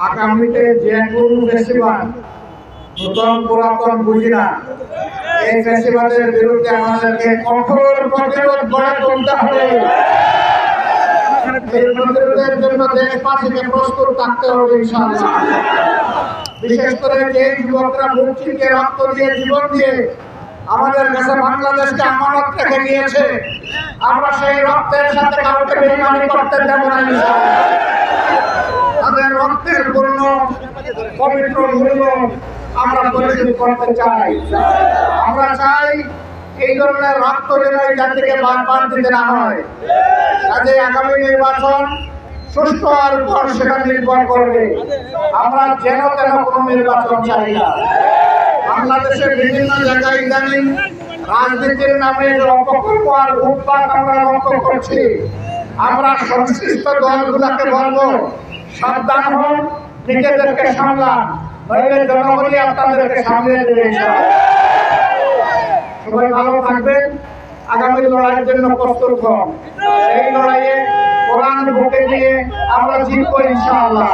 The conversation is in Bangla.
আগামীতে যে কোনো ফেস্টিভাল নতুন পুরাতন বুঝি না, এই ফেস্টিভালের বিরুদ্ধে আমাদেরকে কঠোর প্রতিরোধ গড়ে তুলতে হবে। এই প্রতিরোধের জন্য দেশবাসীকে প্রস্তুত থাকতে হবে ইনশাআল্লাহ। বিশেষ করে যে যুবকরা বুক চিকে রক্ত দিয়ে জীবন দিয়ে আমাদের কাছে বাংলাদেশকে আমানত রেখে নিয়েছে, আমরা সেই রক্তের সাথে কাউকে বেইমানি করতে দেব না ইনশাআল্লাহ। তাদের রক্তের পূর্ণ পবিত্র মূল্য আমরা পরিশোধ করতে চাই। আমরা চাই এই ধরনের রক্ত যেন এই জাতিকে বারবার দিতে না হয়। কাজে আগামী নির্বাচন সুষ্ঠু হওয়ার পর সেটা নির্ভর করবে। আমরা যেন তেন কোনো নির্বাচন চাই না। বাংলাদেশের বিভিন্ন জায়গায় ইদানিং রাজনীতির নামে অপকল্প আর উৎপাত আমরা লক্ষ্য করছি। আমরা সংশ্লিষ্ট দলগুলোকে বলবো, সাবধান হন, নিজেদেরকে সামলান, নইলে জনগণই আপনাদেরকে সামলে দেবে। সবাই ভালো থাকবেন, আগামী লড়াইয়ের জন্য প্রস্তুত হন। এই লড়াইয়ে কোরআন বুকে দিয়ে আমরা জিতবো ইনশাআল্লাহ।